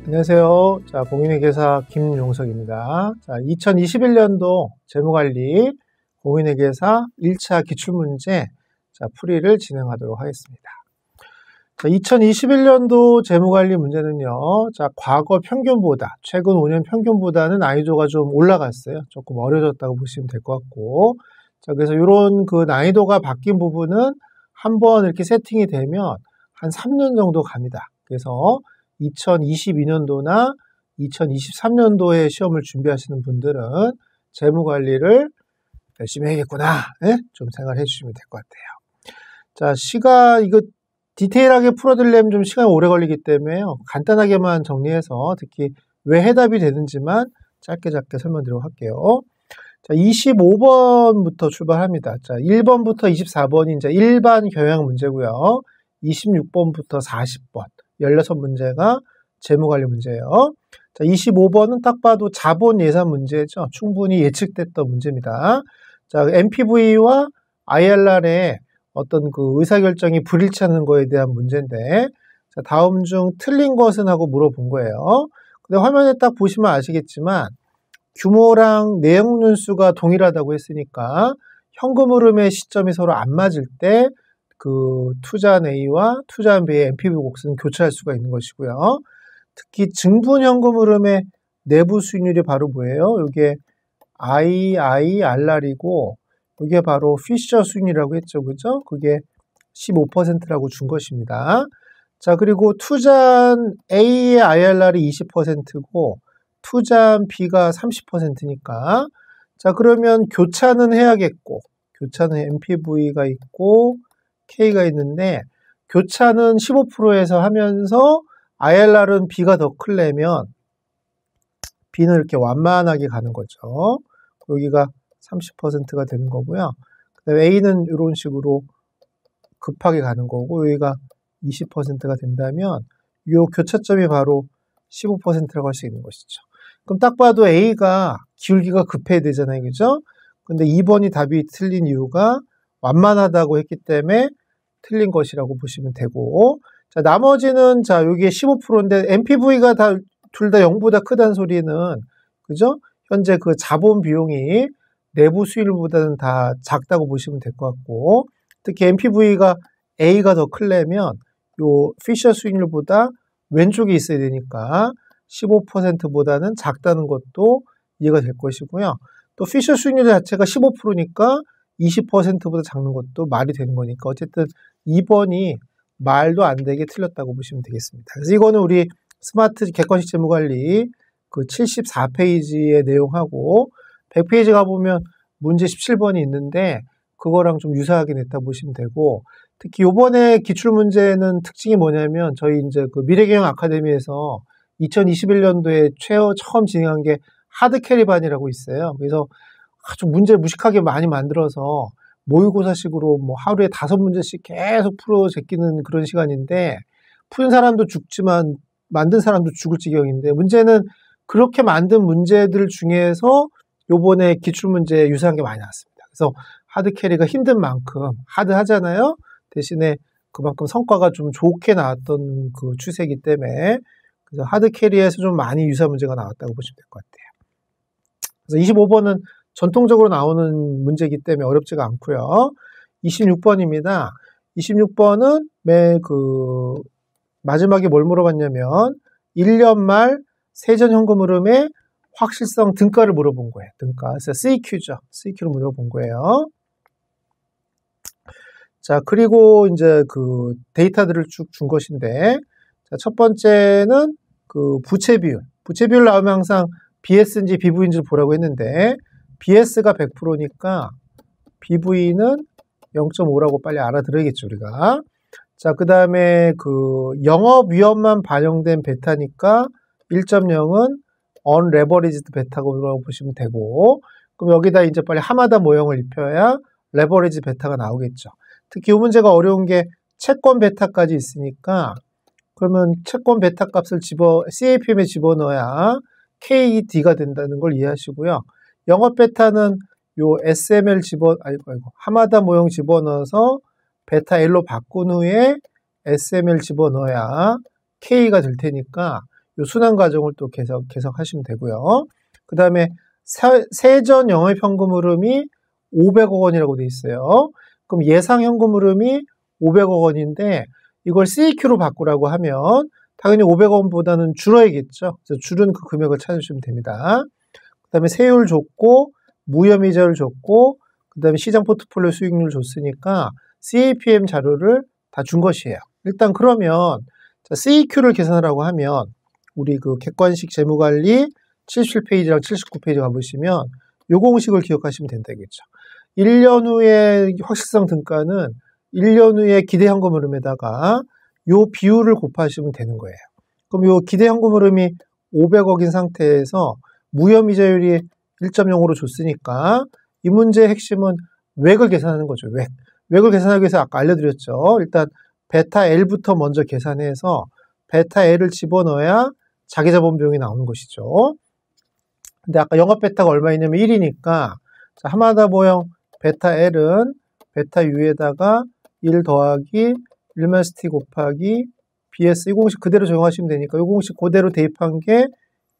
안녕하세요. 자, 공인회계사 김용석입니다. 자, 2021년도 재무관리 공인회계사 1차 기출문제 풀이를 진행하도록 하겠습니다. 자, 2021년도 재무관리 문제는요, 자, 과거 평균보다, 최근 5년 평균보다는 난이도가 좀 올라갔어요. 조금 어려졌다고 보시면 될 것 같고. 자, 그래서 이런 그 난이도가 바뀐 부분은 한번 이렇게 세팅이 되면 한 3년 정도 갑니다. 그래서 2022년도나 2023년도에 시험을 준비하시는 분들은 재무관리를 열심히 해야겠구나, 예? 좀 생각을 해주시면 될 것 같아요. 자, 이거 디테일하게 풀어드리려면 좀 시간이 오래 걸리기 때문에요. 간단하게만 정리해서 특히 왜 해답이 되는지만 짧게 설명드리도록 할게요. 자, 25번부터 출발합니다. 자, 1번부터 24번이 이제 일반 경영 문제고요. 26번부터 40번. 16문제가 재무관리 문제예요. 자, 25번은 딱 봐도 자본 예산 문제죠. 충분히 예측됐던 문제입니다. 자, NPV와 IRR의 어떤 그 의사결정이 불일치하는 거에 대한 문제인데, 자, 다음 중 틀린 것은 하고 물어본 거예요. 근데 화면에 딱 보시면 아시겠지만, 규모랑 내용 눈수가 동일하다고 했으니까, 현금 흐름의 시점이 서로 안 맞을 때, 그 투자한 A와 투자한 B의 NPV 몫은 교차할 수가 있는 것이고요. 특히 증분 현금 흐름의 내부 수익률이 바로 뭐예요? 이게 IRR이고 이게 바로 피셔 수익률이라고 했죠. 그죠? 그게 15%라고 준 것입니다. 자, 그리고 투자한 A의 IRR이 20%고 투자한 B가 30%니까 자, 그러면 교차는 해야겠고 교차는 NPV가 있고 K가 있는데 교차는 15%에서 하면서 IRR은 B가 더 크려면 B는 이렇게 완만하게 가는 거죠. 여기가 30%가 되는 거고요. 그다음에 A는 이런 식으로 급하게 가는 거고 여기가 20%가 된다면 이 교차점이 바로 15%라고 할 수 있는 것이죠. 그럼 딱 봐도 A가 기울기가 급해야 되잖아요. 그죠? 근데 2번이 답이 틀린 이유가 완만하다고 했기 때문에 틀린 것이라고 보시면 되고, 자, 나머지는, 자, 여기에 15%인데, NPV가 둘 다 0보다 크다는 소리는, 그죠? 현재 그 자본 비용이 내부 수익률보다는 다 작다고 보시면 될 것 같고, 특히 NPV가 A가 더 크려면, 요 피셔 수익률보다 왼쪽에 있어야 되니까, 15%보다는 작다는 것도 이해가 될 것이고요. 또 피셔 수익률 자체가 15%니까 20%보다 작는 것도 말이 되는 거니까 어쨌든 2번이 말도 안 되게 틀렸다고 보시면 되겠습니다. 그래서 이거는 우리 스마트 객관식 재무관리 그 74페이지의 내용하고 100페이지 가보면 문제 17번이 있는데 그거랑 좀 유사하게 냈다 보시면 되고 특히 요번에 기출문제는 특징이 뭐냐면 저희 이제 그 미래경영 아카데미에서 2021년도에 처음 진행한 게 하드캐리반이라고 있어요. 그래서 아주 문제 무식하게 많이 만들어서 모의고사식으로 뭐 하루에 5문제씩 계속 풀어 제끼는 그런 시간인데 푸는 사람도 죽지만 만든 사람도 죽을 지경인데 문제는 그렇게 만든 문제들 중에서 요번에 기출문제 유사한 게 많이 나왔습니다. 그래서 하드캐리가 힘든 만큼 하드하잖아요. 대신에 그만큼 성과가 좀 좋게 나왔던 그 추세이기 때문에 그래서 하드캐리에서 좀 많이 유사 문제가 나왔다고 보시면 될 것 같아요. 그래서 25번은 전통적으로 나오는 문제이기 때문에 어렵지가 않고요. 26번입니다. 26번은 마지막에 뭘 물어봤냐면 1년 말 세전 현금 흐름의 확실성 등가를 물어본 거예요. 등가. 그래서 CQ죠. CQ를 물어본 거예요. 자, 그리고 이제 그 데이터들을 쭉 준 것인데 자, 첫 번째는 그 부채 비율. 부채 비율 나오면 항상 BS인지 BV인지를 보라고 했는데 BS가 100%니까 BV는 0.5라고 빨리 알아들어야겠죠, 우리가. 자, 그 다음에 그 영업 위험만 반영된 베타니까 1.0은 unleveraged 베타라고 보시면 되고, 그럼 여기다 이제 빨리 하마다 모형을 입혀야 레버리지 베타가 나오겠죠. 특히 이 문제가 어려운 게 채권 베타까지 있으니까, 그러면 채권 베타 값을 CAPM에 집어넣어야 KD가 된다는 걸 이해하시고요. 영업 베타는 요 SML 하마다 모형 집어넣어서 베타 L로 바꾼 후에 SML 집어넣어야 K가 될 테니까 요 순환 과정을 또 계속하시면 되고요. 그 다음에 세전 영업 현금 흐름이 500억 원이라고 돼 있어요. 그럼 예상 현금 흐름이 500억 원인데 이걸 CEQ로 바꾸라고 하면 당연히 500억 원보다는 줄어야겠죠. 그래서 줄은 그 금액을 찾으시면 됩니다. 그 다음에 세율 줬고 무혐의자를 줬고 그 다음에 시장 포트폴리오 수익률 줬으니까 CAPM 자료를 다 준 것이에요. 일단 그러면 CEQ를 계산하라고 하면 우리 그 객관식 재무관리 77페이지랑 79페이지 가보시면 요 공식을 기억하시면 된다겠죠. 1년 후에 확실성 등가는 1년 후에 기대 현금 흐름에다가 요 비율을 곱하시면 되는 거예요. 그럼 요 기대 현금 흐름이 500억인 상태에서 무혐의자율이 1.0으로 줬으니까 이 문제의 핵심은 웩을 계산하는 거죠. 웩을 계산하기 위해서 아까 알려드렸죠. 일단 베타 L부터 먼저 계산해서 베타 L을 집어넣어야 자기자본 비용이 나오는 것이죠. 근데 아까 영업 베타가 얼마이냐면 1이니까 하마다보형 베타 L은 베타 U에다가 1 더하기 1-T 곱하기 BS 이 공식 그대로 적용하시면 되니까 이 공식 그대로 대입한 게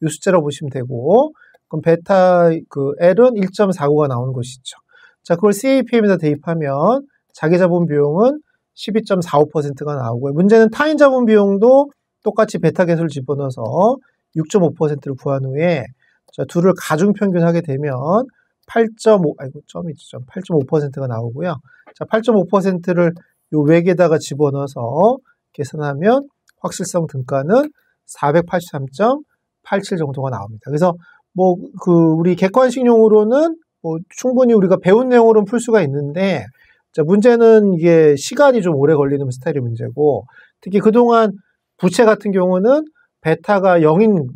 이 숫자라고 보시면 되고 그럼 베타 그 L은 1.49가 나오는 것이죠. 자, 그걸 CAPM에다 대입하면 자기자본 비용은 12.45%가 나오고요. 문제는 타인 자본 비용도 똑같이 베타 계수를 집어넣어서 6.5%를 구한 후에 자, 둘을 가중 평균하게 되면 8.5%가 나오고요. 자, 8.5%를 요 웩에다가 집어넣어서 계산하면 확실성 등가는 483.87 정도가 나옵니다. 그래서 뭐 그 우리 객관식용으로는 뭐 충분히 우리가 배운 내용으로는 풀 수가 있는데 자, 문제는 이게 시간이 좀 오래 걸리는 스타일의 문제고 특히 그동안 부채 같은 경우는 베타가 0인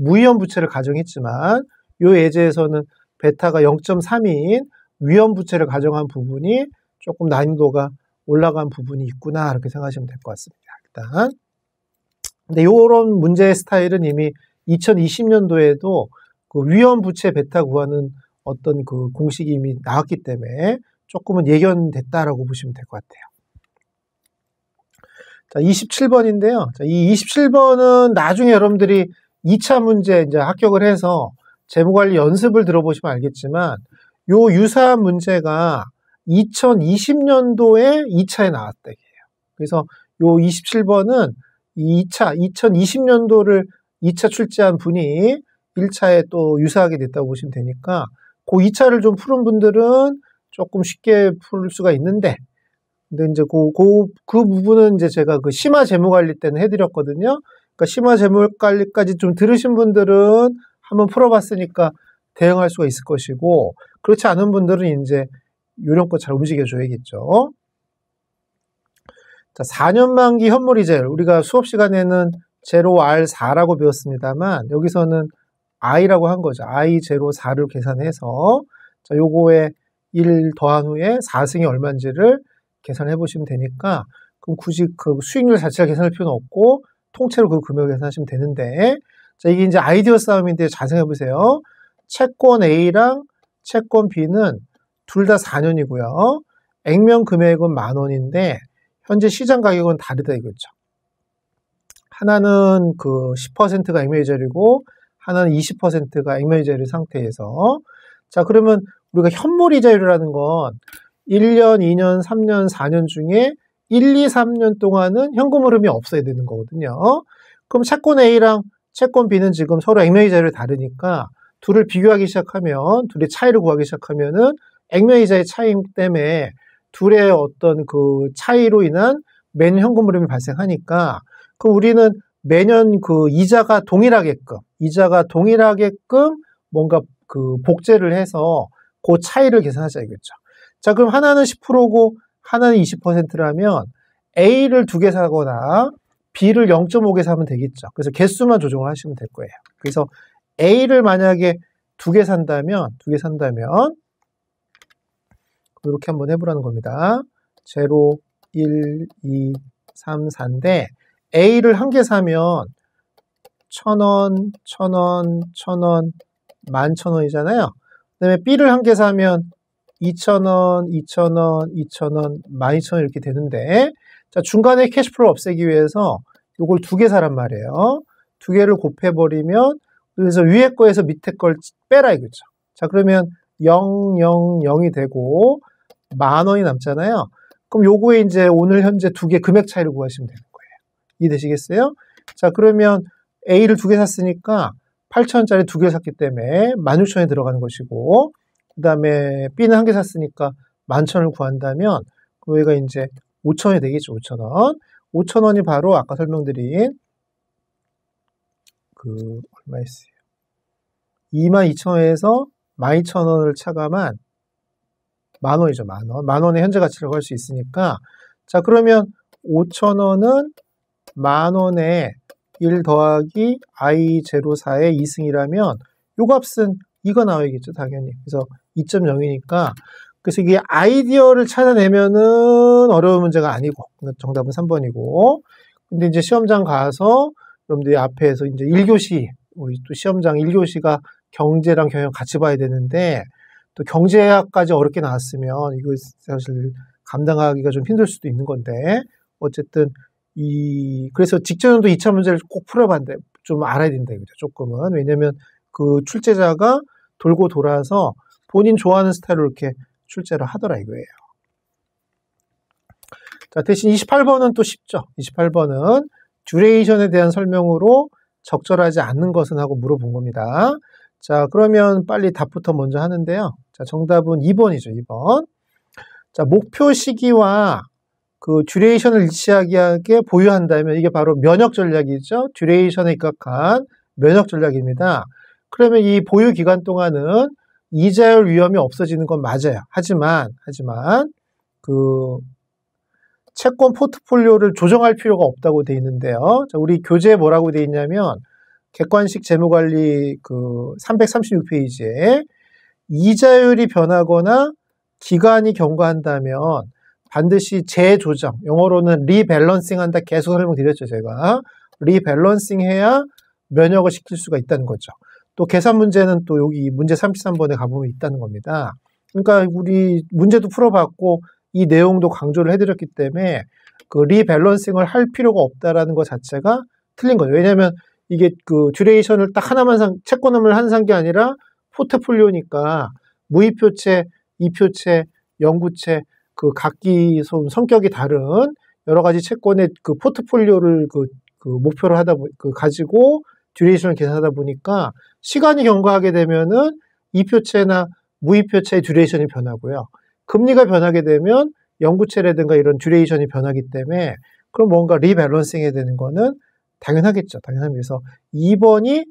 무위험 부채를 가정했지만 요 예제에서는 베타가 0.3인 위험 부채를 가정한 부분이 조금 난이도가 올라간 부분이 있구나 이렇게 생각하시면 될 것 같습니다. 일단 근데 요런 문제의 스타일은 이미 2020년도에도 그 위험 부채 베타 구하는 어떤 그 공식이 이미 나왔기 때문에 조금은 예견됐다라고 보시면 될 것 같아요. 자, 27번인데요. 자, 이 27번은 나중에 여러분들이 2차 문제 이제 합격을 해서 재무관리 연습을 들어보시면 알겠지만 요 유사한 문제가 2020년도에 2차에 나왔다 이게요. 그래서 요 27번은 2020년도를 2차 출제한 분이 1차에 또 유사하게 됐다고 보시면 되니까 그 2차를 좀 푸른 분들은 조금 쉽게 풀 수가 있는데 근데 이제 그 부분은 이제 제가 그 심화 재무관리 때는 해드렸거든요. 그러니까 심화 재무관리까지 좀 들으신 분들은 한번 풀어봤으니까 대응할 수가 있을 것이고 그렇지 않은 분들은 이제 요령껏 잘 움직여줘야겠죠. 자, 4년 만기 현물이자율 우리가 수업 시간에는 0R4라고 배웠습니다만 여기서는 I라고 한 거죠. I04를 계산해서 자, 요거에 1 더한 후에 4승이 얼마인지를 계산해 보시면 되니까 그럼 굳이 그 수익률 자체를 계산할 필요는 없고 통째로 그 금액을 계산하시면 되는데 자, 이게 이제 아이디어 싸움인데 잘 생각해 보세요. 채권 A랑 채권 B는 둘 다 4년이고요. 액면 금액은 10,000원인데 현재 시장 가격은 다르다 이거죠. 하나는 그 10%가 액면이자율이고 하나는 20%가 액면이자율 상태에서 자, 그러면 우리가 현물이자율이라는 건 1년, 2년, 3년, 4년 중에 1, 2, 3년 동안은 현금 흐름이 없어야 되는 거거든요. 그럼 채권 A랑 채권 B는 지금 서로 액면이자율이 다르니까 둘을 비교하기 시작하면 둘의 차이를 구하기 시작하면은 액면이자의 차이 때문에 둘의 어떤 그 차이로 인한 매년 현금 흐름이 발생하니까 그럼 우리는 매년 그 이자가 동일하게끔 뭔가 그 복제를 해서 그 차이를 계산하자 이거죠. 자, 그럼 하나는 10%고 하나는 20%라면 A를 2개 사거나 B를 0.5개 사면 되겠죠. 그래서 개수만 조정을 하시면 될 거예요. 그래서 A를 만약에 2개 산다면 이렇게 한번 해보라는 겁니다. 0, 1, 2, 3, 4인데 A를 1개 사면 1,000원, 1,000원, 1,000원, 11,000원이잖아요. 그 다음에 B를 1개 사면 2,000원, 2,000원, 2,000원, 12,000원 이렇게 되는데 자, 중간에 캐시플로우 없애기 위해서 이걸 2개 사란 말이에요. 두 개를 곱해버리면 그래서 위에 거에서 밑에 걸 빼라 이거죠. 자, 그러면 0, 0, 0이 되고 10,000원이 남잖아요. 그럼 요거에 이제 오늘 현재 두 개 금액 차이를 구하시면 되는 거예요. 이해되시겠어요? 자, 그러면 A를 두 개 샀으니까 8,000원짜리 두 개 샀기 때문에 16,000원이 들어가는 것이고, 그 다음에 B는 한 개 샀으니까 11,000원을 구한다면, 여기가 이제 5,000원이 되겠죠, 5,000원. 5,000원이 바로 아까 설명드린 얼마였어요? 22,000원에서 12,000원을 차감한 10,000원이죠, 10,000원. 10,000원의 현재 가치라고 할 수 있으니까, 자, 그러면 5,000원은 10,000원에 1 더하기 I04의 2승이라면 요 값은 이거 나와야겠죠, 당연히. 그래서 2.0이니까 그래서 이게 아이디어를 찾아내면은 어려운 문제가 아니고 정답은 3번이고, 근데 이제 시험장 가서 여러분들이 앞에서 이제 1교시 우리 또 시험장 1교시가 경제랑 경영 같이 봐야 되는데 또 경제학까지 어렵게 나왔으면 이거 사실 감당하기가 좀 힘들 수도 있는 건데, 어쨌든 그래서 직전연도 2차 문제를 꼭 풀어봤는데 좀 알아야 된다 이거죠, 조금은. 왜냐면 그 출제자가 돌고 돌아서 본인 좋아하는 스타일로 이렇게 출제를 하더라 이거예요. 자, 대신 28번은 또 쉽죠. 28번은 듀레이션에 대한 설명으로 적절하지 않는 것은 하고 물어본 겁니다. 자, 그러면 빨리 답부터 먼저 하는데요. 자, 정답은 2번이죠, 2번. 자, 목표 시기와 그 듀레이션을 일치하게 보유한다면 이게 바로 면역 전략이죠. 듀레이션에 입각한 면역 전략입니다. 그러면 이 보유 기간 동안은 이자율 위험이 없어지는 건 맞아요. 하지만 그 채권 포트폴리오를 조정할 필요가 없다고 돼 있는데요. 자, 우리 교재에 뭐라고 돼 있냐면 객관식 재무관리 그 336페이지에 이자율이 변하거나 기간이 경과한다면 반드시 재조정, 영어로는 리밸런싱 한다 계속 설명드렸죠, 제가. 리밸런싱 해야 면역을 시킬 수가 있다는 거죠. 또 계산 문제는 또 여기 문제 33번에 가보면 있다는 겁니다. 그러니까 우리 문제도 풀어봤고 이 내용도 강조를 해드렸기 때문에 그 리밸런싱을 할 필요가 없다라는 것 자체가 틀린 거죠. 왜냐하면 이게 그 듀레이션을 딱 하나만 채권을 한 산 게 아니라 포트폴리오니까 무이표채, 이표채, 영구채 그 각기 성격이 다른 여러 가지 채권의 그 포트폴리오를 그 목표를 가지고 듀레이션을 계산하다 보니까 시간이 경과하게 되면은 이표채나 무이표채의 듀레이션이 변하고요. 금리가 변하게 되면 영구채라든가 이런 듀레이션이 변하기 때문에 그럼 뭔가 리밸런싱 해야 되는 거는 당연하겠죠. 당연합니다. 그래서 2번이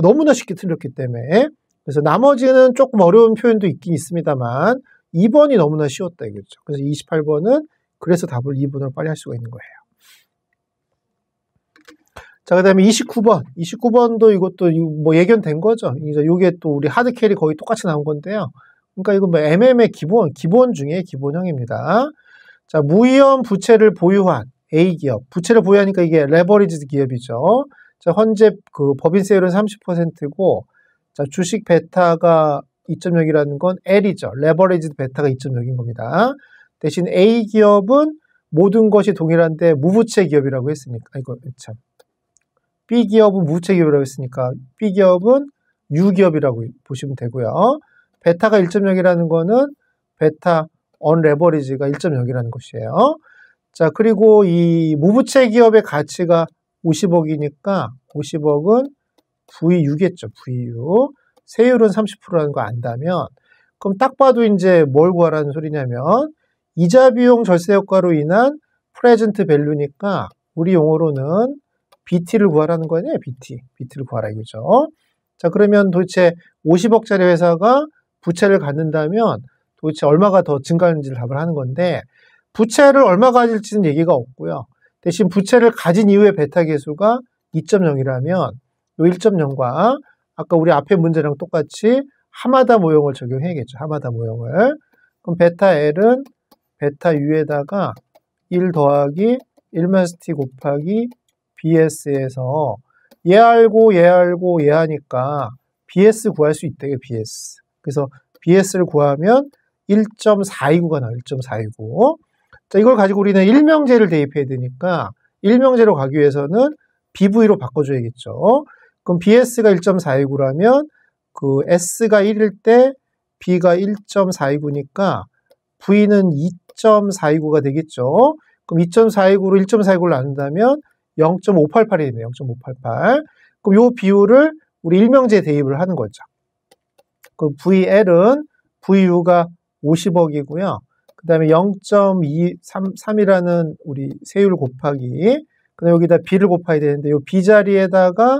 너무나 쉽게 틀렸기 때문에 그래서 나머지는 조금 어려운 표현도 있긴 있습니다만 2번이 너무나 쉬웠다 이거죠. 그래서 28번은 그래서 답을 2번으로 빨리 할 수가 있는 거예요. 자, 그 다음에 29번. 29번도 이것도 뭐 예견된 거죠. 이제 요게 또 우리 하드캐리 거의 똑같이 나온 건데요. 그러니까 이거 뭐 MM의 기본 중에 기본형입니다. 자, 무위험 부채를 보유한 A기업. 부채를 보유하니까 이게 레버리지드 기업이죠. 자, 현재 그 법인세율은 30%고, 자, 주식 베타가 2.0이라는 건 L이죠. 레버리지드 베타가 2.0인 겁니다. 대신 A기업은 모든 것이 동일한데 무부채 기업이라고 했으니까, 이거 참. B기업은 무부채 기업이라고 했으니까 B기업은 U기업이라고 보시면 되고요. 베타가 1.0이라는 거는 베타 언레버리지가 1.0이라는 것이에요. 자, 그리고 이 무부채 기업의 가치가 50억이니까 50억은 VU겠죠. VU. 세율은 30%라는 거 안다면 그럼 딱 봐도 이제 뭘 구하라는 소리냐면 이자 비용 절세 효과로 인한 프레젠트 밸류니까 우리 용어로는 BT를 구하라는 거냐, BT를 구하라 이거죠. 자, 그러면 도대체 50억짜리 회사가 부채를 갖는다면 도대체 얼마가 더 증가하는지를 답을 하는 건데 부채를 얼마 가질지는 얘기가 없고요. 대신 부채를 가진 이후의 베타 계수가 2.0이라면 요 1.0과 아까 우리 앞에 문제랑 똑같이 하마다 모형을 적용해야겠죠. 하마다 모형을. 그럼 베타 L은 베타 U에다가 1 더하기 1-t 곱하기 BS에서 얘 알고 얘 하니까 BS 구할 수 있대요. BS. 그래서 BS를 구하면 1.429가 나와요. 1.429. 자, 이걸 가지고 우리는 일명제를 대입해야 되니까 일명제로 가기 위해서는 BV로 바꿔줘야겠죠. 그럼 BS가 1.429라면 그 S가 1일 때 B가 1.429니까 V는 2.429가 되겠죠. 그럼 2.429로 1.429를 나눈다면 0.588이 되네요. 0.588. 그럼 요 비율을 우리 일명제에 대입을 하는 거죠. 그 VL은 VU가 50억이고요. 그 다음에 0.233이라는 우리 세율 곱하기, 그 다음에 여기다 B를 곱해야 되는데, 요 B 자리에다가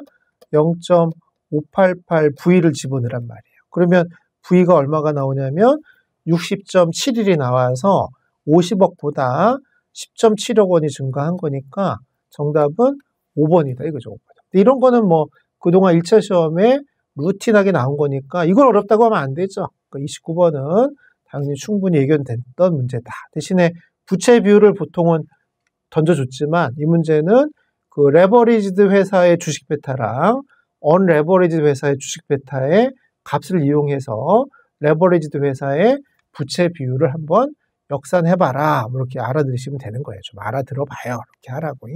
0.588V를 집어넣으란 말이에요. 그러면 V가 얼마가 나오냐면 60.71이 나와서 50억보다 10.7억 원이 증가한 거니까 정답은 5번이다. 이거죠. 5번. 근데 이런 거는 뭐 그동안 1차 시험에 루틴하게 나온 거니까 이걸 어렵다고 하면 안 되죠. 그러니까 29번은 당연히 충분히 예견됐던 문제다. 대신에 부채 비율을 보통은 던져줬지만 이 문제는 그 레버리지드 회사의 주식 베타랑 언레버리지드 회사의 주식 베타의 값을 이용해서 레버리지드 회사의 부채 비율을 한번 역산해봐라. 뭐 이렇게 알아들으시면 되는 거예요. 좀 알아들어봐요. 이렇게 하라고.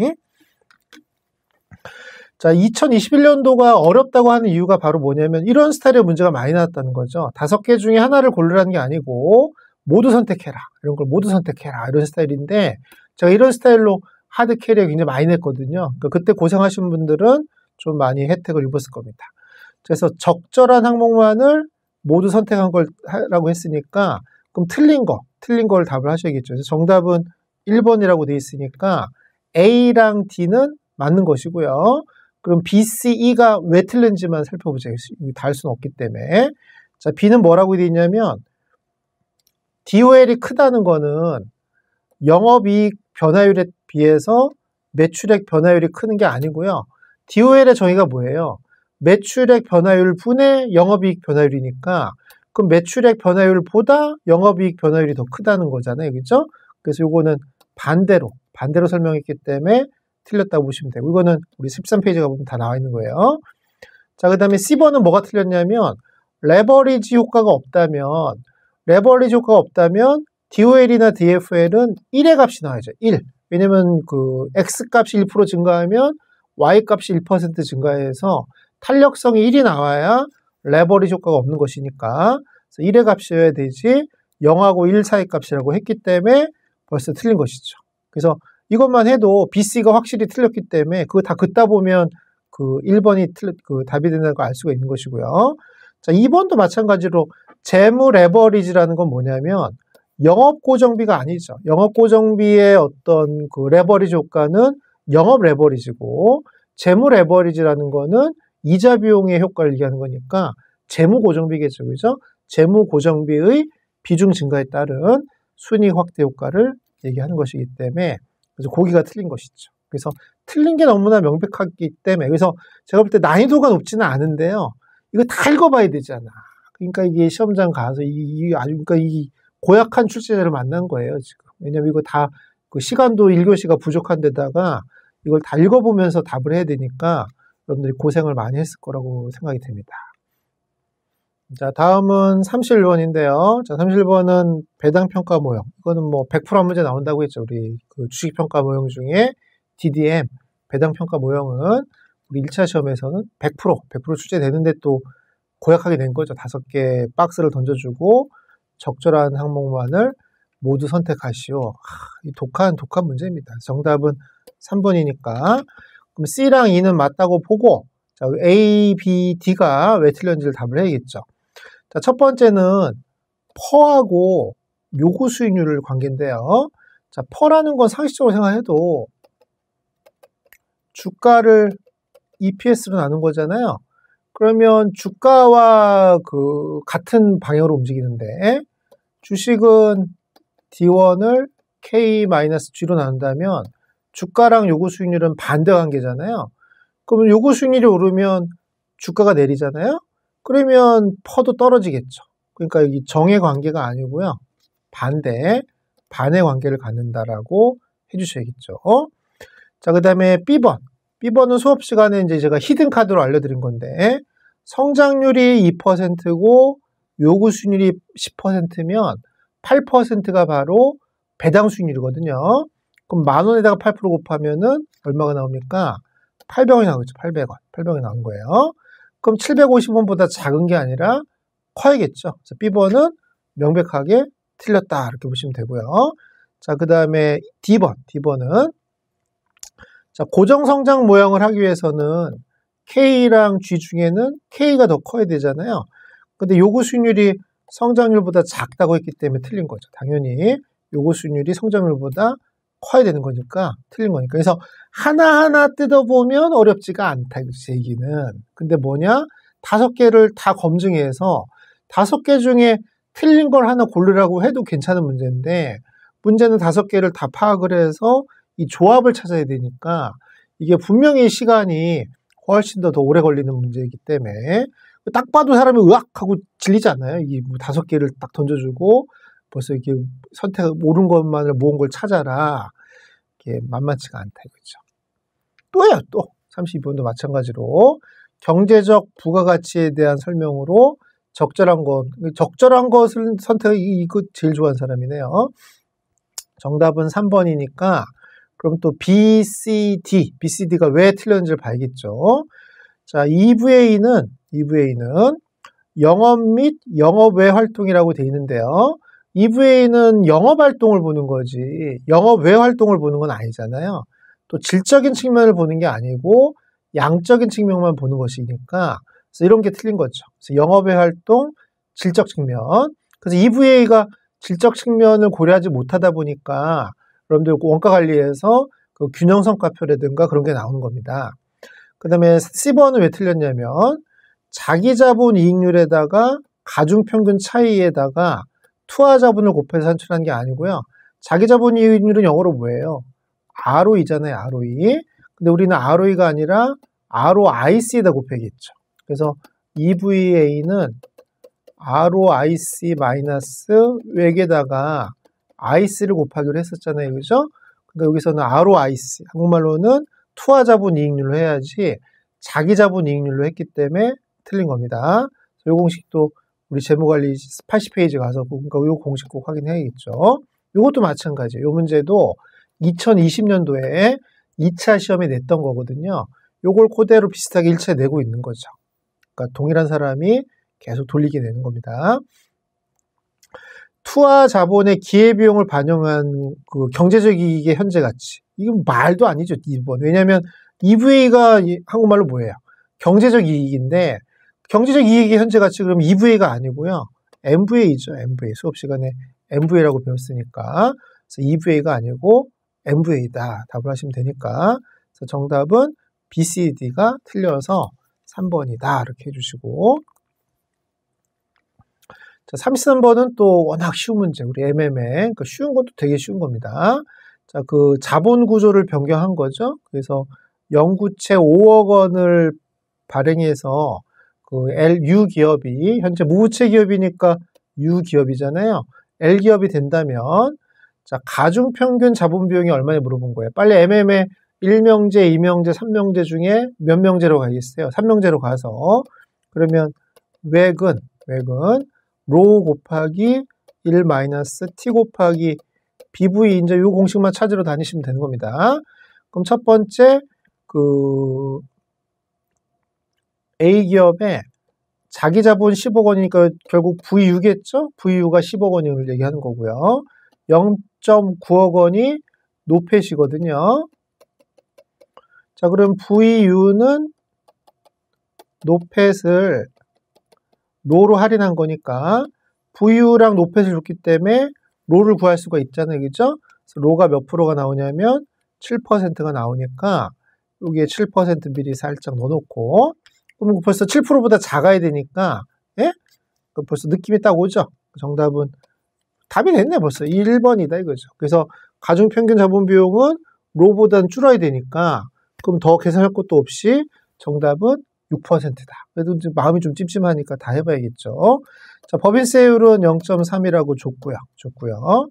자, 2021년도가 어렵다고 하는 이유가 바로 뭐냐면 이런 스타일의 문제가 많이 나왔다는 거죠. 5개 중에 하나를 고르라는 게 아니고 모두 선택해라. 이런 걸 모두 선택해라. 이런 스타일인데 제가 이런 스타일로 하드 캐리어 굉장히 많이 냈거든요. 그러니까 그때 고생하신 분들은 좀 많이 혜택을 입었을 겁니다. 그래서 적절한 항목만을 모두 선택한 걸 하라고 했으니까 그럼 틀린 걸 답을 하셔야겠죠. 그래서 정답은 1번이라고 돼 있으니까 A랑 D는 맞는 것이고요. 그럼 B, C, E가 왜 틀린지만 살펴보자. 다 할 수는 없기 때문에. 자, B는 뭐라고 되어 있냐면 DOL이 크다는 거는 영업이익 변화율에 비해서 매출액 변화율이 크는 게 아니고요. DOL의 정의가 뭐예요? 매출액 변화율 분의 영업이익 변화율이니까 그럼 매출액 변화율보다 영업이익 변화율이 더 크다는 거잖아요. 그죠? 그래서 이거는 반대로 설명했기 때문에 틀렸다고 보시면 되고 이거는 우리 13페이지가 보면 다 나와 있는 거예요. 자, 그 다음에 C번은 뭐가 틀렸냐면 레버리지 효과가 없다면 DOL이나 DFL은 1의 값이 나와야죠. 1. 왜냐면 그 X값이 1% 증가하면 Y값이 1% 증가해서 탄력성이 1이 나와야 레버리지 효과가 없는 것이니까 1의 값이어야 되지 0하고 1 사이 값이라고 했기 때문에 벌써 틀린 것이죠. 그래서 이것만 해도 BC가 확실히 틀렸기 때문에 그거 다 긋다 보면 그 1번이 그 답이 된다는 걸 알 수가 있는 것이고요. 자, 2번도 마찬가지로 재무 레버리지라는 건 뭐냐면 영업 고정비가 아니죠. 영업 고정비의 어떤 그 레버리지 효과는 영업 레버리지고 재무 레버리지라는 거는 이자 비용의 효과를 얘기하는 거니까 재무 고정비겠죠. 그죠? 재무 고정비의 비중 증가에 따른 순이익 확대 효과를 얘기하는 것이기 때문에 그래서 거기가 틀린 것이죠. 그래서 틀린 게 너무나 명백하기 때문에 그래서 제가 볼 때 난이도가 높지는 않은데요. 이거 다 읽어봐야 되잖아. 그러니까 이게 시험장 가서 그러니까 이 고약한 출제자를 만난 거예요, 지금. 왜냐면 이거 다 그 시간도 1교시가 부족한 데다가 이걸 다 읽어보면서 답을 해야 되니까 여러분들이 고생을 많이 했을 거라고 생각이 됩니다. 자, 다음은 31번인데요. 자, 31번은 배당평가 모형. 이거는 뭐 100% 문제 나온다고 했죠. 우리 그 주식평가 모형 중에 DDM 배당평가 모형은 우리 1차 시험에서는 100% 출제되는데 또 고약하게 된 거죠. 5개 박스를 던져주고 적절한 항목만을 모두 선택하시오. 이 독한 문제입니다. 정답은 3번이니까. 그럼 C랑 E는 맞다고 보고 자, A, B, D가 왜 틀렸는지를 답을 해야겠죠. 자, 첫 번째는 퍼하고 요구 수익률을 관계인데요. 자, 퍼라는 건 상식적으로 생각해도 주가를 EPS로 나눈 거잖아요. 그러면 주가와 그 같은 방향으로 움직이는데 주식은 D1을 K-G로 나눈다면 주가랑 요구 수익률은 반대 관계잖아요. 그러면 요구 수익률이 오르면 주가가 내리잖아요. 그러면 퍼도 떨어지겠죠. 그러니까 여기 정의 관계가 아니고요. 반의 관계를 갖는다라고 해주셔야겠죠. 자, 그 다음에 B번. B번은 수업 시간에 이제 제가 히든 카드로 알려드린 건데, 성장률이 2%고 요구 수익률이 10%면 8%가 바로 배당 수익률이거든요. 그럼 10,000원에다가 8% 곱하면은 얼마가 나옵니까? 800원이 나오겠죠. 800원. 800원이 나온 거예요. 그럼 750원보다 작은 게 아니라 커야겠죠. 그래서 B번은 명백하게 틀렸다. 이렇게 보시면 되고요. 자, 그 다음에 D번은 자, 고정성장 모형을 하기 위해서는 K랑 G 중에는 K가 더 커야 되잖아요. 근데 요구 수익률이 성장률보다 작다고 했기 때문에 틀린 거죠. 당연히 요구 수익률이 성장률보다 커야 되는 거니까 틀린 거니까. 그래서 하나하나 뜯어보면 어렵지가 않다. 제 얘기는. 근데 뭐냐? 5개를 다 검증해서 5개 중에 틀린 걸 하나 고르라고 해도 괜찮은 문제인데 문제는 5개를 다 파악을 해서 이 조합을 찾아야 되니까 이게 분명히 시간이 훨씬 더 오래 걸리는 문제이기 때문에 딱 봐도 사람이 으악 하고 질리지 않나요? 이 5개를 딱 던져주고 벌써 이렇게 선택 옳은 것만을 모은 걸 찾아라. 이게 만만치가 않다 이거죠. 또요, 또 32번도 마찬가지로 경제적 부가가치에 대한 설명으로 적절한 것을 이거 제일 좋아하는 사람이네요. 정답은 3번이니까 그럼 또 BCD가 왜 틀렸는지를 봐야겠죠. 자, EVA는 영업 및 영업 외 활동이라고 되어 있는데요. EVA는 영업 활동을 보는 거지 영업 외 활동을 보는 건 아니잖아요. 또 질적인 측면을 보는 게 아니고 양적인 측면만 보는 것이니까 그래서 이런 게 틀린 거죠. 그래서 영업 외 활동, 질적 측면. 그래서 EVA가 질적 측면을 고려하지 못하다 보니까 여러분들 원가 관리에서 그 균형성과표라든가 그런 게 나오는 겁니다. 그 다음에 C번은 왜 틀렸냐면 자기 자본 이익률에다가 가중평균 차이에다가 투하 자본을 곱해서 산출한 게 아니고요. 자기 자본 이익률은 영어로 뭐예요? ROE잖아요. ROE. 근데 우리는 ROE가 아니라 ROIC에다 곱해야겠죠. 그래서 EVA는 ROIC 마이너스 외에다가 IC를 곱하기로 했었잖아요. 그죠? 그러니까 여기서는 ROIC, 한국말로는 투하 자본 이익률로 해야지 자기 자본 이익률로 했기 때문에 틀린 겁니다. 이 공식도 우리 재무관리 80페이지 가서 그러니까 이 공식 꼭 확인해야겠죠. 이것도 마찬가지예요. 이 문제도 2020년도에 2차 시험에 냈던 거거든요. 이걸 그대로 비슷하게 1차에 내고 있는 거죠. 그러니까 동일한 사람이 계속 돌리게 되는 겁니다. 투하 자본의 기회비용을 반영한 그 경제적 이익의 현재 가치. 이건 말도 아니죠. 2번. 왜냐하면 EVA가 한국말로 뭐예요? 경제적 이익인데 경제적 이익의 현재 가치 그러면 EVA가 아니고요. MVA죠. MVA. 수업 시간에 MVA라고 배웠으니까. 그래서 EVA가 아니고 MVA다. 답을 하시면 되니까. 그래서 정답은 BCD가 틀려서 3번이다. 이렇게 해주시고. 자, 33번은 또 워낙 쉬운 문제. 우리 MMA. 그러니까 쉬운 것도 되게 쉬운 겁니다. 자, 그 자본 구조를 변경한 거죠. 그래서 영구채 5억 원을 발행해서 그 LU 기업이 현재 무부채 기업이니까 U 기업이잖아요. L 기업이 된다면 자, 가중평균 자본 비용이 얼마냐 물어본 거예요. 빨리 MMA 1명제, 2명제, 3명제 중에 몇 명제로 가겠어요? 3명제로 가서 그러면 외근 로 곱하기 1 마이너스 t 곱하기 BV 이제 이 공식만 찾으러 다니시면 되는 겁니다. 그럼 첫 번째 그 A 기업에 자기 자본 10억 원이니까 결국 VU겠죠? VU가 10억 원을 얘기하는 거고요. 0.9억 원이 노펫이거든요. 자, 그럼 VU는 노펫을 로로 할인한 거니까 VU랑 노펫을 줬기 때문에 로를 구할 수가 있잖아요. 그죠? 그래서 로가 몇 프로가 나오냐면 7%가 나오니까 여기에 7% 미리 살짝 넣어놓고 그럼 벌써 7%보다 작아야 되니까 예? 벌써 느낌이 딱 오죠? 정답은 답이 됐네 벌써 1번이다 이거죠. 그래서 가중평균 자본 비용은 로보다는 줄어야 되니까 그럼 더 계산할 것도 없이 정답은 6%다. 그래도 마음이 좀 찜찜하니까 다 해봐야겠죠. 자, 법인세율은 0.3이라고 줬고요.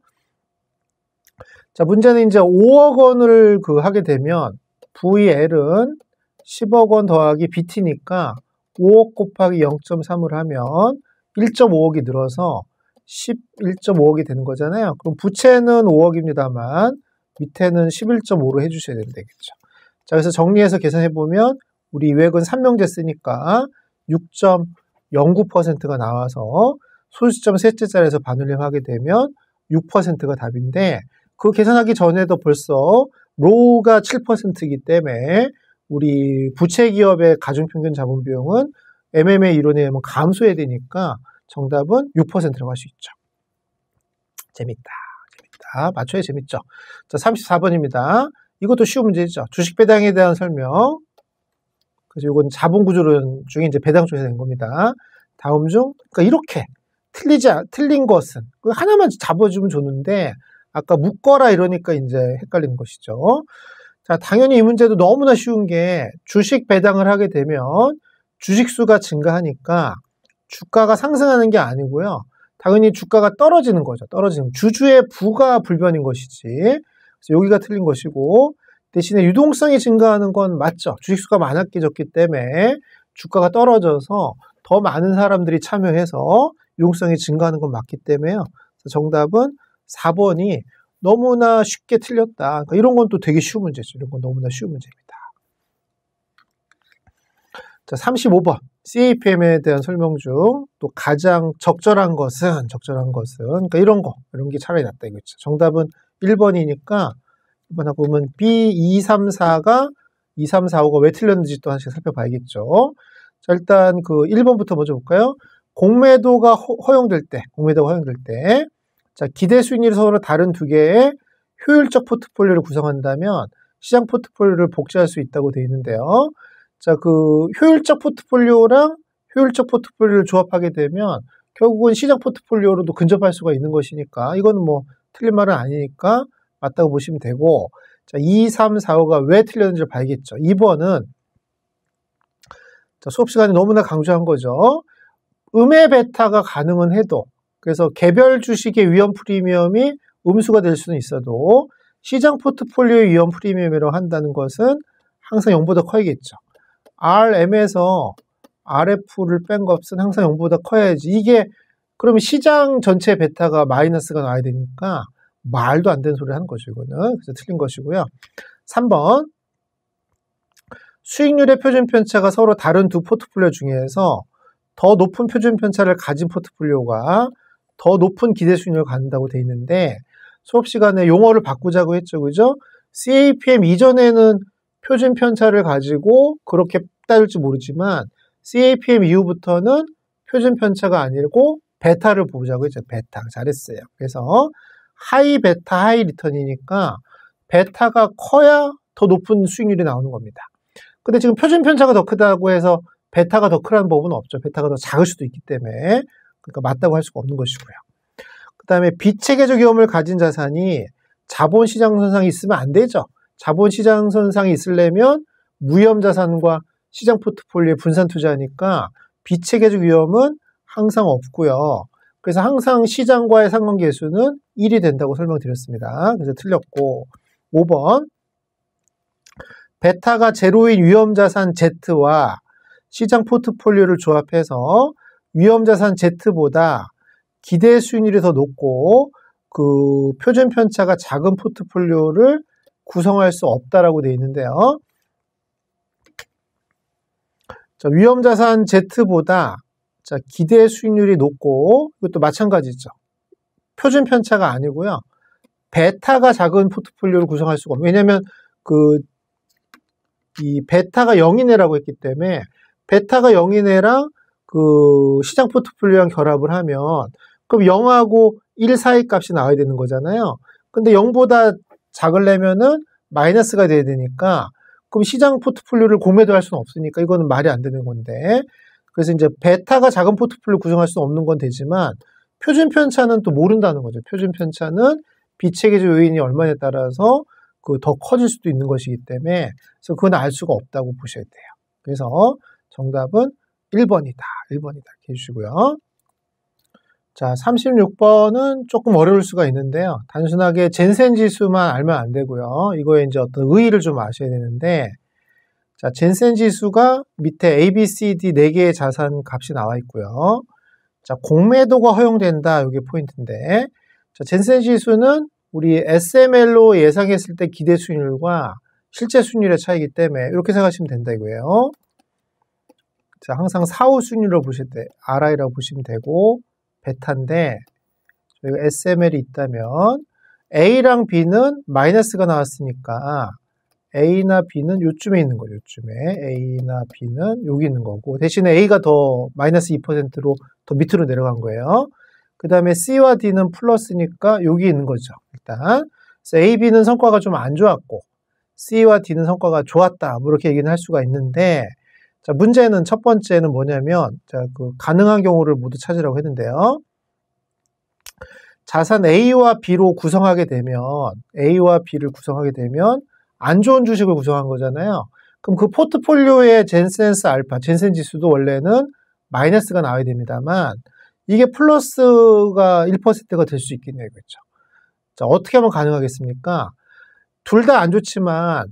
자, 문제는 이제 5억 원을 하게 되면 VL은 10억 원 더하기 BT니까 5억 곱하기 0.3을 하면 1.5억이 늘어서 11.5억이 되는 거잖아요. 그럼 부채는 5억입니다만 밑에는 11.5로 해주셔야 되겠죠. 자, 그래서 정리해서 계산해보면 우리 유액은 3명제 쓰니까 6.09%가 나와서 소수점 셋째 자리에서 반올림하게 되면 6%가 답인데 그 계산하기 전에도 벌써 로우가 7%이기 때문에 우리 부채 기업의 가중평균 자본 비용은 MMA 이론에 의하면 감소해야 되니까 정답은 6%라고 할 수 있죠. 재밌다. 맞춰야 재밌죠. 자, 34번입니다. 이것도 쉬운 문제죠. 주식 배당에 대한 설명. 그래서 이건 자본 구조론 중에 이제 배당 쪽에서 낸 겁니다. 다음 중, 그러니까 이렇게 틀린 것은 하나만 잡아주면 좋는데 아까 묶어라 이러니까 이제 헷갈리는 것이죠. 자, 당연히 이 문제도 너무나 쉬운 게 주식 배당을 하게 되면 주식 수가 증가하니까 주가가 상승하는 게 아니고요. 당연히 주가가 떨어지는 거죠. 주주의 부가 불변인 것이지. 그래서 여기가 틀린 것이고 대신에 유동성이 증가하는 건 맞죠. 주식수가 많아졌기 때문에 주가가 떨어져서 더 많은 사람들이 참여해서 유동성이 증가하는 건 맞기 때문에요. 그래서 정답은 4번이 너무나 쉽게 틀렸다. 그러니까 이런 건 또 되게 쉬운 문제죠. 이런 건 너무나 쉬운 문제입니다. 자, 35번. CAPM에 대한 설명 중 또 가장 적절한 것은 그러니까 이런 게 차라리 낫다 이거죠. 정답은 1번이니까 1번하고 보면 B234가 2345가 왜 틀렸는지 또 하나씩 살펴봐야겠죠. 자, 일단 그 1번부터 먼저 볼까요? 공매도가 허용될 때, 자, 기대 수익률이 서로 다른 두 개의 효율적 포트폴리오를 구성한다면 시장 포트폴리오를 복제할 수 있다고 되어 있는데요. 자, 그 효율적 포트폴리오랑 효율적 포트폴리오를 조합하게 되면 결국은 시장 포트폴리오로도 근접할 수가 있는 것이니까 이거는 뭐 틀린 말은 아니니까 맞다고 보시면 되고, 자, 2, 3, 4, 5가 왜 틀렸는지를 봐야겠죠. 2번은 자, 수업 시간에 너무나 강조한 거죠. 음의 베타가 가능은 해도, 그래서 개별 주식의 위험 프리미엄이 음수가 될 수는 있어도 시장 포트폴리오의 위험 프리미엄이라고 한다는 것은 항상 0보다 커야겠죠. RM에서 RF를 뺀 값은 항상 0보다 커야지. 이게 그러면 시장 전체 베타가 마이너스가 나와야 되니까 말도 안 되는 소리를 하는 거죠. 이거는. 그래서 틀린 것이고요. 3번. 수익률의 표준 편차가 서로 다른 두 포트폴리오 중에서 더 높은 표준 편차를 가진 포트폴리오가 더 높은 기대 수익률을 갖는다고 돼 있는데 수업 시간에 용어를 바꾸자고 했죠. 그죠? CAPM 이전에는 표준 편차를 가지고 그렇게 따질지 모르지만 CAPM 이후부터는 표준 편차가 아니고 베타를 보자고 했죠. 베타. 잘했어요. 그래서 하이 베타, 하이 리턴이니까 베타가 커야 더 높은 수익률이 나오는 겁니다. 근데 지금 표준 편차가 더 크다고 해서 베타가 더 크라는 법은 없죠. 베타가 더 작을 수도 있기 때문에 그러니까 맞다고 할 수가 없는 것이고요. 그 다음에 비체계적 위험을 가진 자산이 자본시장 선상이 있으면 안 되죠. 자본시장 선상이 있으려면 무위험 자산과 시장 포트폴리오에 분산 투자하니까 비체계적 위험은 항상 없고요. 그래서 항상 시장과의 상관계수는 1이 된다고 설명드렸습니다. 그래서 틀렸고 5번 베타가 제로인 위험자산 Z와 시장 포트폴리오를 조합해서 위험자산 Z보다 기대 수익률이 더 높고 그 표준 편차가 작은 포트폴리오를 구성할 수 없다라고 되어 있는데요. 자, 위험자산 Z보다 자, 기대 수익률이 높고 이것도 마찬가지죠. 표준 편차가 아니고요. 베타가 작은 포트폴리오를 구성할 수가 없어요. 왜냐하면 이 베타가 0이네라고 했기 때문에 베타가 0이네랑 그 시장 포트폴리오랑 결합을 하면 그럼 0하고 1 사이 값이 나와야 되는 거잖아요. 근데 0보다 작으려면은 마이너스가 돼야 되니까 그럼 시장 포트폴리오를 공매도 할 수는 없으니까 이거는 말이 안 되는 건데 그래서 이제 베타가 작은 포트폴리오 구성할 수는 없는 건 되지만 표준 편차는 또 모른다는 거죠. 표준 편차는 비체계적 요인이 얼마냐에 따라서 그 더 커질 수도 있는 것이기 때문에 그래서 그건 알 수가 없다고 보셔야 돼요. 그래서 정답은 1번이다. 1번이다. 이렇게 해주시고요. 자, 36번은 조금 어려울 수가 있는데요. 단순하게 젠센 지수만 알면 안 되고요. 이거에 이제 어떤 의의를 좀 아셔야 되는데 자, 젠센 지수가 밑에 A, B, C, D 4개의 자산 값이 나와 있고요. 자, 공매도가 허용된다. 이게 포인트인데 자, 젠센 지수는 우리 SML로 예상했을 때 기대 수익률과 실제 수익률의 차이기 때문에 이렇게 생각하시면 된다 이거예요. 자, 항상 사후 수익률을 보실 때 RI라고 보시면 되고 베타인데 저희가 SML이 있다면 A랑 B는 마이너스가 나왔으니까 A나 B는 요쯤에 있는 거죠. 요쯤에 A나 B는 여기 있는 거고 대신에 A가 더 마이너스 2%로 더 밑으로 내려간 거예요. 그 다음에 C와 D는 플러스니까 여기 있는 거죠. 일단 그래서 A, B는 성과가 좀 안 좋았고 C와 D는 성과가 좋았다. 뭐 이렇게 얘기는 할 수가 있는데 자, 문제는 첫 번째는 뭐냐면 자, 그 가능한 경우를 모두 찾으라고 했는데요. 자산 A와 B로 구성하게 되면 A와 B를 구성하게 되면 안 좋은 주식을 구성한 거잖아요. 그럼 그 포트폴리오의 젠센스 알파, 젠센 지수도 원래는 마이너스가 나와야 됩니다만 이게 플러스가 1%가 될 수 있겠네요. 그렇죠? 자, 어떻게 하면 가능하겠습니까? 둘 다 안 좋지만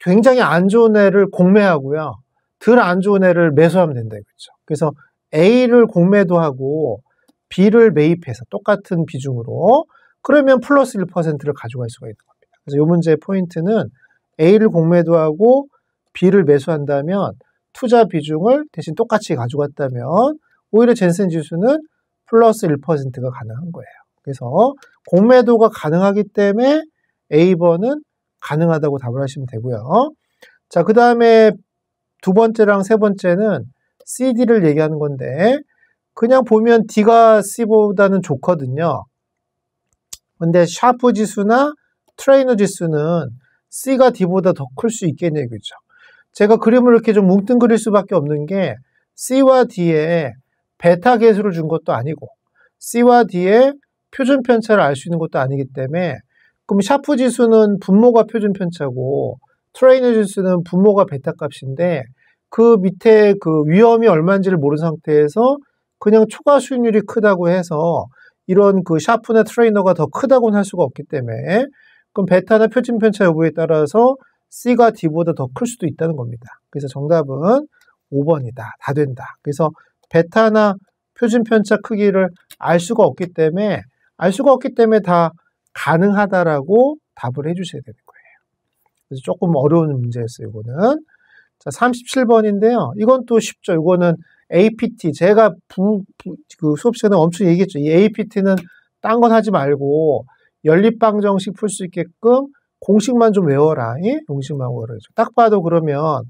굉장히 안 좋은 애를 공매하고요. 덜 안 좋은 애를 매수하면 된다. 그렇죠? 그래서 A를 공매도 B를 매입해서 똑같은 비중으로 그러면 플러스 1%를 가져갈 수가 있는 겁니다. 그래서 이 문제의 포인트는 A를 공매도 하고 B를 매수한다면 투자 비중을 대신 똑같이 가져갔다면 오히려 젠센 지수는 플러스 1%가 가능한 거예요. 그래서 공매도가 가능하기 때문에 A번은 가능하다고 답을 하시면 되고요. 자, 그 다음에 두 번째랑 세 번째는 CD를 얘기하는 건데 그냥 보면 D가 C보다는 좋거든요. 근데 샤프 지수나 트레이너 지수는 C가 D보다 더 클 수 있겠네요. 그죠? 제가 그림을 이렇게 좀 뭉뚱그릴 수밖에 없는 게 C와 D에 베타 계수를 준 것도 아니고 C와 D에 표준 편차를 알 수 있는 것도 아니기 때문에 그럼 샤프 지수는 분모가 표준 편차고 트레이너 지수는 분모가 베타 값인데 그 밑에 그 위험이 얼마인지를 모르는 상태에서 그냥 초과 수익률이 크다고 해서 이런 그 샤프나 트레이너가 더 크다고는 할 수가 없기 때문에 그럼 베타나 표준 편차 여부에 따라서 C가 D보다 더 클 수도 있다는 겁니다. 그래서 정답은 5번이다. 다 된다. 그래서 베타나 표준 편차 크기를 알 수가 없기 때문에 다 가능하다라고 답을 해주셔야 되는 거예요. 그래서 조금 어려운 문제였어요. 이거는. 자, 37번인데요. 이건 또 쉽죠. 이거는 APT. 제가 그 수업 시간에 엄청 얘기했죠. 이 APT는 딴 건 하지 말고 연립방정식 풀 수 있게끔 공식만 좀 외워라. 예? 공식만 외워라. 딱 봐도 그러면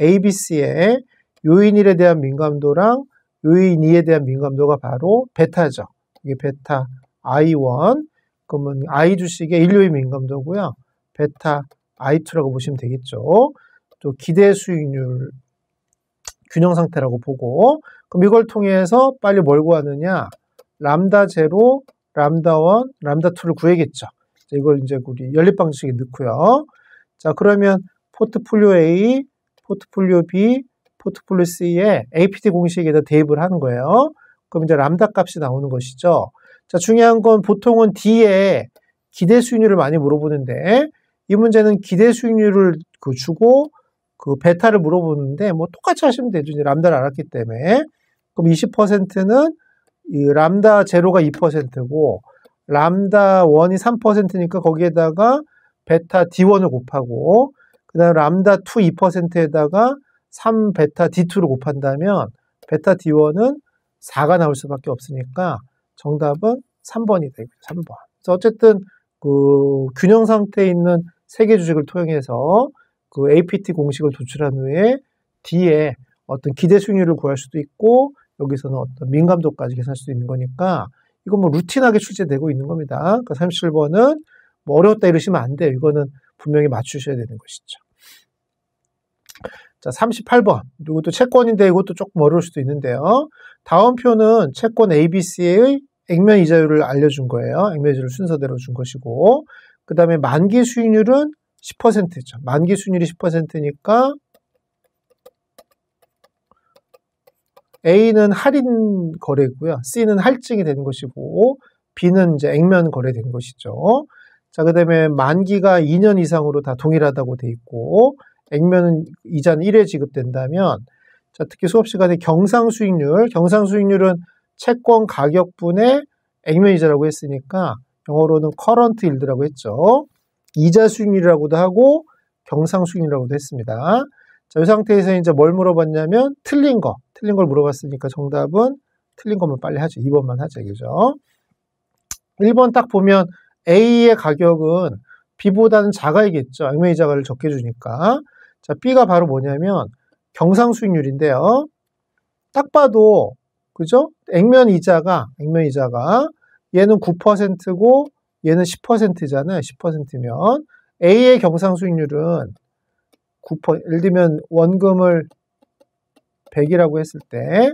ABC의 요인 1에 대한 민감도랑 요인 2에 대한 민감도가 바로 베타죠. 이게 베타 I1. 그러면 I 주식의 일요일 민감도고요. 베타 I2라고 보시면 되겠죠. 또 기대 수익률 균형 상태라고 보고 그럼 이걸 통해서 빨리 뭘 구하느냐 람다 제로, 람다 1, 람다 2를 구해야겠죠. 이걸 이제 우리 연립방정식에 넣고요. 자, 그러면 포트폴리오 A, 포트폴리오 B, 포트폴리오 C에 APT 공식에다 대입을 하는 거예요. 그럼 이제 람다 값이 나오는 것이죠. 자, 중요한 건 보통은 D에 기대 수익률을 많이 물어보는데 이 문제는 기대 수익률을 주고 그 베타를 물어보는데 뭐 똑같이 하시면 되죠. 이제 람다를 알았기 때문에. 그럼 20%는 이 람다 제로가 2%고 람다 1이 3%니까 거기에다가 베타 D1을 곱하고 그다음에 람다 2 2%에다가 3 베타 D2를 곱한다면 베타 D1은 4가 나올 수밖에 없으니까 정답은 3번이다. 3번. 그래서 어쨌든 그 균형 상태에 있는 세 개 주식을 통해서 그 APT 공식을 도출한 후에 D에 어떤 기대 수익률을 구할 수도 있고 여기서는 어떤 민감도까지 계산할 수 있는 거니까 이건 뭐 루틴하게 출제되고 있는 겁니다. 그러니까 37번은 뭐 어려웠다 이러시면 안 돼요. 이거는 분명히 맞추셔야 되는 것이죠. 자, 38번. 이것도 채권인데 이것도 조금 어려울 수도 있는데요. 다음 표는 채권 ABC의 액면 이자율을 알려준 거예요. 액면 이자율을 순서대로 준 것이고 그 다음에 만기 수익률은 10%죠. 만기 수익률이 10%니까 A는 할인 거래고요. C는 할증이 되는 것이고 B는 이제 액면 거래된 것이죠. 자, 그 다음에 만기가 2년 이상으로 다 동일하다고 돼 있고 액면은 이자는 1회 지급된다면 자, 특히 수업 시간에 경상 수익률은 채권 가격분의 액면 이자라고 했으니까 영어로는 커런트 일드라고 했죠. 이자 수익률이라고도 하고 경상수익률이라고도 했습니다. 자, 이 상태에서 이제 뭘 물어봤냐면 틀린 걸 물어봤으니까 정답은 틀린 것만 빨리 하죠. 2번만 하죠. 그죠? 1번 딱 보면 A의 가격은 B보다는 작아야겠죠. 액면이자를 적게 주니까. 자, B가 바로 뭐냐면 경상수익률인데요. 딱 봐도 그죠? 액면이자가 얘는 9%고 얘는 10%잖아요. 10%면 A의 경상수익률은 9%, 예를 들면 원금을 100이라고 했을 때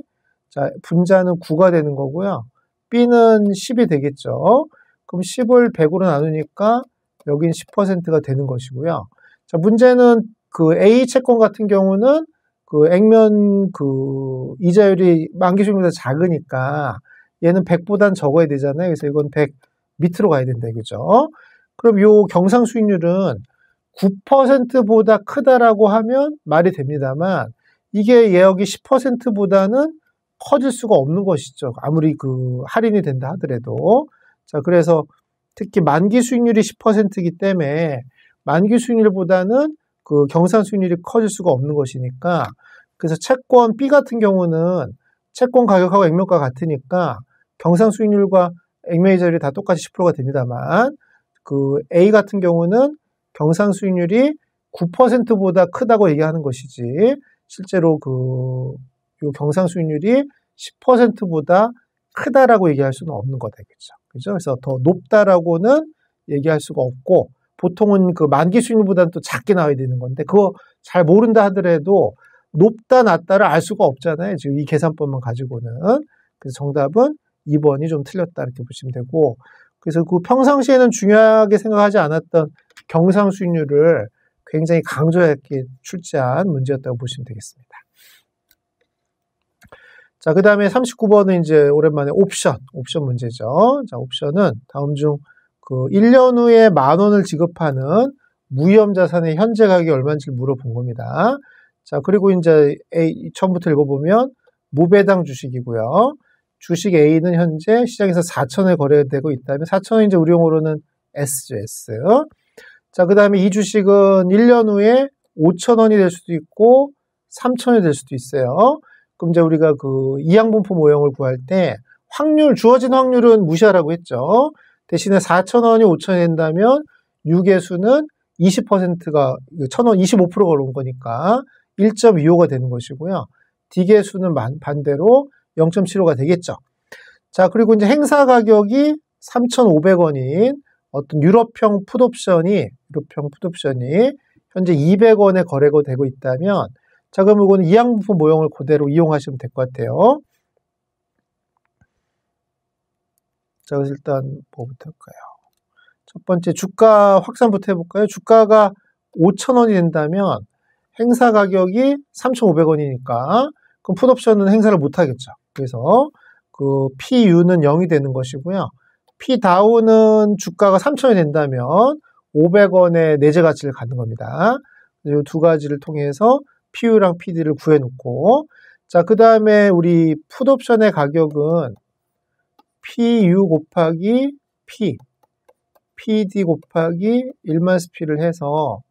자, 분자는 9가 되는 거고요. B는 10이 되겠죠. 그럼 10을 100으로 나누니까 여긴 10%가 되는 것이고요. 자, 문제는 그 A 채권 같은 경우는 그 액면 그 이자율이 만기수익률보다 작으니까 얘는 100보단 적어야 되잖아요. 그래서 이건 100 밑으로 가야 된다. 그죠? 그럼 요 경상수익률은 9%보다 크다라고 하면 말이 됩니다만 이게 여기 10%보다는 커질 수가 없는 것이죠. 아무리 그 할인이 된다 하더라도. 자, 그래서 특히 만기 수익률이 10%이기 때문에 만기 수익률보다는 그 경상 수익률이 커질 수가 없는 것이니까 그래서 채권 B 같은 경우는 채권 가격하고 액면가 같으니까 경상 수익률과 액면이자율이 다 똑같이 10%가 됩니다만 그 A 같은 경우는 경상 수익률이 9%보다 크다고 얘기하는 것이지 실제로 그 요 경상 수익률이 10%보다 크다라고 얘기할 수는 없는 거다. 그죠? 그래서 더 높다라고는 얘기할 수가 없고 보통은 그 만기 수익률보다는 또 작게 나와야 되는 건데 그거 잘 모른다 하더라도 높다 낮다를 알 수가 없잖아요. 지금 이 계산법만 가지고는. 그래서 정답은 2번이 좀 틀렸다 이렇게 보시면 되고 그래서 그 평상시에는 중요하게 생각하지 않았던 경상 수익률을 굉장히 강조하게 출제한 문제였다고 보시면 되겠습니다. 자, 그 다음에 39번은 이제 오랜만에 옵션 문제죠. 자, 옵션은 다음 중 그 1년 후에 10,000원을 지급하는 무위험 자산의 현재 가격이 얼마인지를 물어본 겁니다. 자, 그리고 이제 처음부터 읽어보면 무배당 주식이고요. 주식 A는 현재 시장에서 4,000원에 거래되고 있다면 4,000원 이제 우리 용어로는 S죠, S. 자, 그 다음에 이 주식은 1년 후에 5,000원이 될 수도 있고 3,000원이 될 수도 있어요. 그럼 이제 우리가 그 이항분포 모형을 구할 때 주어진 확률은 무시하라고 했죠. 대신에 4,000원이 5,000원이 된다면 유계수는 20%가 1,000원 25%가 오른 거니까 1.25가 되는 것이고요. D계수는 반대로 0.75가 되겠죠. 자, 그리고 이제 행사 가격이 3,500원인 어떤 유럽형 풋옵션이 현재 200원에 거래가 되고 있다면 자, 그럼 이거는 이항분포 모형을 그대로 이용하시면 될 것 같아요. 자, 그래서 일단 뭐부터 할까요? 첫 번째 주가 확산부터 해볼까요? 주가가 5,000원이 된다면 행사 가격이 3,500원이니까 그럼 풋옵션은 행사를 못 하겠죠. 그래서 그 PU는 0이 되는 것이고요. P다운은 주가가 3,000원이 된다면 500원의 내재 가치를 갖는 겁니다. 이 두 가지를 통해서 PU랑 PD를 구해놓고 자, 그 다음에 우리 풋옵션의 가격은 PU 곱하기 P, PD 곱하기 1만 스피를 해서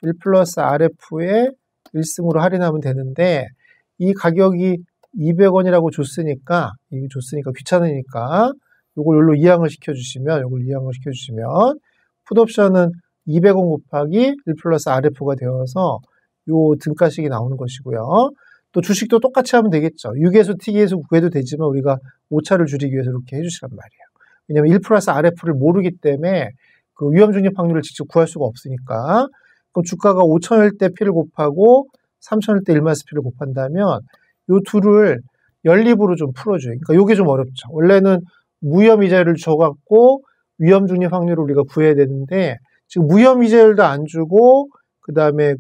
1 플러스 RF에 1승으로 할인하면 되는데 이 가격이 200원이라고 줬으니까 귀찮으니까 요걸 여기로 이항을 시켜주시면 풋옵션은 200원 곱하기 1 플러스 RF가 되어서 요 등가식이 나오는 것이고요. 또 주식도 똑같이 하면 되겠죠. 유계수, T계수 구해도 되지만 우리가 오차를 줄이기 위해서 이렇게 해주시란 말이에요. 왜냐하면 1 플러스 RF를 모르기 때문에 그 위험 중립 확률을 직접 구할 수가 없으니까 그럼 주가가 5,000일 때 P를 곱하고 3,000일 때 1만 P를 곱한다면 요 둘을 연립으로 좀 풀어줘요. 그러니까 요게 좀 어렵죠. 원래는 무위험 이자율을 줘갖고 위험 중립 확률을 우리가 구해야 되는데 지금 무위험 이자율도 안 주고 그 다음에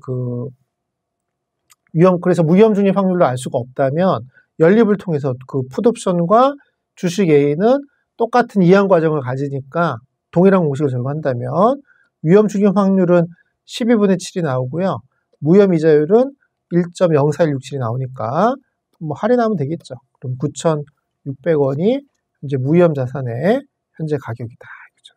그래서 무위험 중립 확률도 알 수가 없다면 연립을 통해서 그 풋옵션과 주식 A는 똑같은 이항 과정을 가지니까 동일한 공식을 적용한다면 위험 중립 확률은 12분의 7이 나오고요. 무위험 이자율은 1.04167이 나오니까 뭐 할인하면 되겠죠. 그럼 9,600원이 이제 무위험 자산의 현재 가격이다.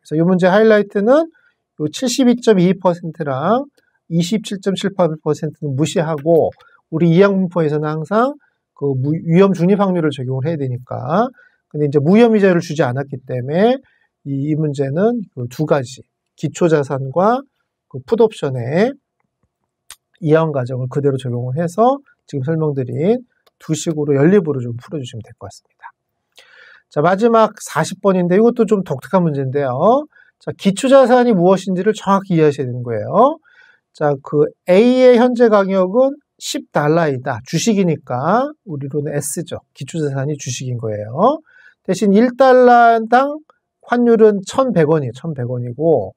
그래서 이 문제 하이라이트는 72.22%랑 27.78%는 무시하고 우리 이항분포에서는 항상 그 위험 중립 확률을 적용을 해야 되니까. 근데 이제 무위험 이자율을 주지 않았기 때문에 이 문제는 그 두 가지 기초자산과 그 풋옵션의 이항 과정을 그대로 적용을 해서 지금 설명드린 두 식으로 연립으로 좀 풀어주시면 될 것 같습니다. 자, 마지막 40번인데 이것도 좀 독특한 문제인데요. 자, 기초자산이 무엇인지를 정확히 이해하셔야 되는 거예요. 자, 그 A의 현재 가격은 $10이다. 주식이니까 우리로는 S죠. 기초자산이 주식인 거예요. 대신 $1당 환율은 1,100원이에요. 1,100원이고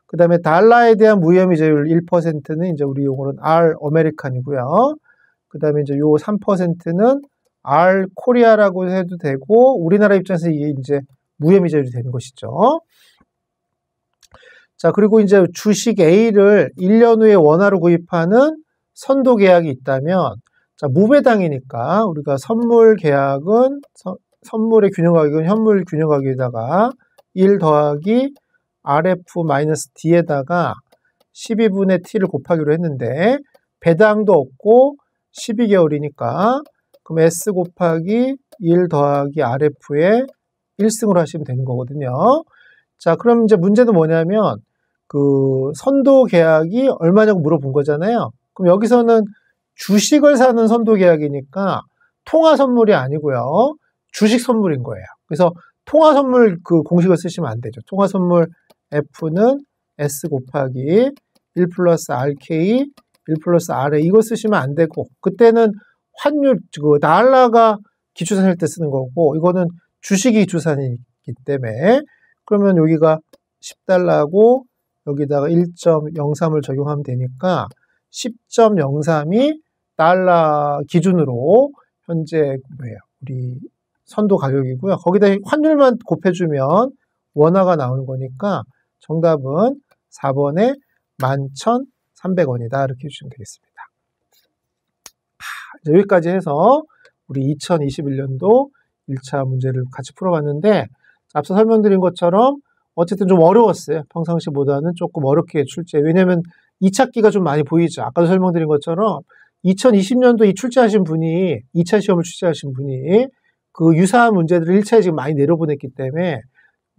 그 다음에 달러에 대한 무위험 이자율 1%는 이제 우리 용어로는 R 아메리칸이고요. 그 다음에 이제 요 3%는 R 코리아라고 해도 되고 우리나라 입장에서 이게 이제 무위험 이자율이 되는 것이죠. 자, 그리고 이제 주식 A를 1년 후에 원화로 구입하는 선도 계약이 있다면, 자, 무배당이니까 우리가 선물 계약은 선물의 균형 가격은 현물 균형 가격에다가 1 더하기 RF-D에다가 12분의 T를 곱하기로 했는데 배당도 없고 12개월이니까 그럼 S 곱하기 1 더하기 RF에 1승으로 하시면 되는 거거든요. 자, 그럼 이제 문제는 뭐냐면 그 선도 계약이 얼마냐고 물어본 거잖아요. 그럼 여기서는 주식을 사는 선도 계약이니까 통화 선물이 아니고요. 주식 선물인 거예요. 그래서 통화 선물 그 공식을 쓰시면 안 되죠. 통화 선물 F는 S 곱하기 1 플러스 RK 1 플러스 RA 이거 쓰시면 안 되고 그때는 환율 그 달러가 기초자산일 때 쓰는 거고 이거는 주식이 기초자산이기 때문에 그러면 여기가 $10고 여기다가 1.03을 적용하면 되니까 10.03이 달러 기준으로 현재 뭐예요? 우리 선도 가격이고요. 거기다 환율만 곱해주면 원화가 나오는 거니까 정답은 4번에 11,300원이다. 이렇게 해주시면 되겠습니다. 여기까지 해서 우리 2021년도 1차 문제를 같이 풀어봤는데 앞서 설명드린 것처럼 어쨌든 좀 어려웠어요. 평상시보다는 조금 어렵게 출제. 왜냐면 2차기가 좀 많이 보이죠. 아까도 설명드린 것처럼 2020년도 이 출제하신 분이 2차 시험을 출제하신 분이 그 유사한 문제들을 1차에 지금 많이 내려보냈기 때문에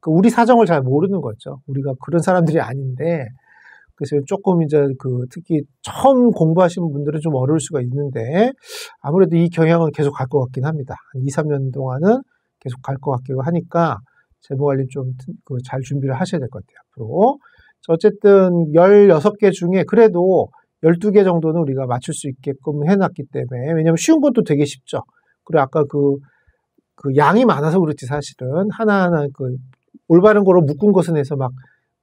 그 우리 사정을 잘 모르는 거죠. 우리가 그런 사람들이 아닌데 그래서 조금 이제 그 특히 처음 공부하시는 분들은 좀 어려울 수가 있는데 아무래도 이 경향은 계속 갈 것 같긴 합니다. 한 2, 3년 동안은 계속 갈 것 같기도 하니까 재무 관리 좀 잘 준비를 하셔야 될 것 같아요. 앞으로. 어쨌든 16개 중에 그래도 12개 정도는 우리가 맞출 수 있게끔 해놨기 때문에 왜냐면 쉬운 것도 되게 쉽죠. 그리고 아까 그 양이 많아서 그렇지 사실은 하나하나 그 올바른 거로 묶은 것은 해서 막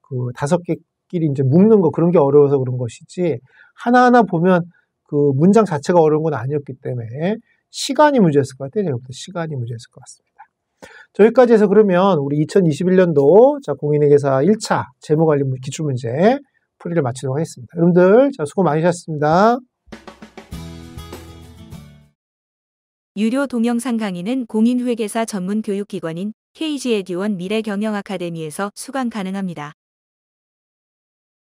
그 5개끼리 이제 묶는 거 그런 게 어려워서 그런 것이지 하나하나 보면 그 문장 자체가 어려운 건 아니었기 때문에 시간이 문제였을 것 같아요. 제가부터 시간이 문제였을 것 같습니다. 여기까지 해서 그러면 우리 2021년도 자 공인회계사 1차 재무관리 기출문제 풀이를 마치도록 하겠습니다. 여러분들 자 수고 많으셨습니다. 유료 동영상 강의는 공인회계사 전문 교육기관인 KG 에듀원 미래경영 아카데미에서 수강 가능합니다.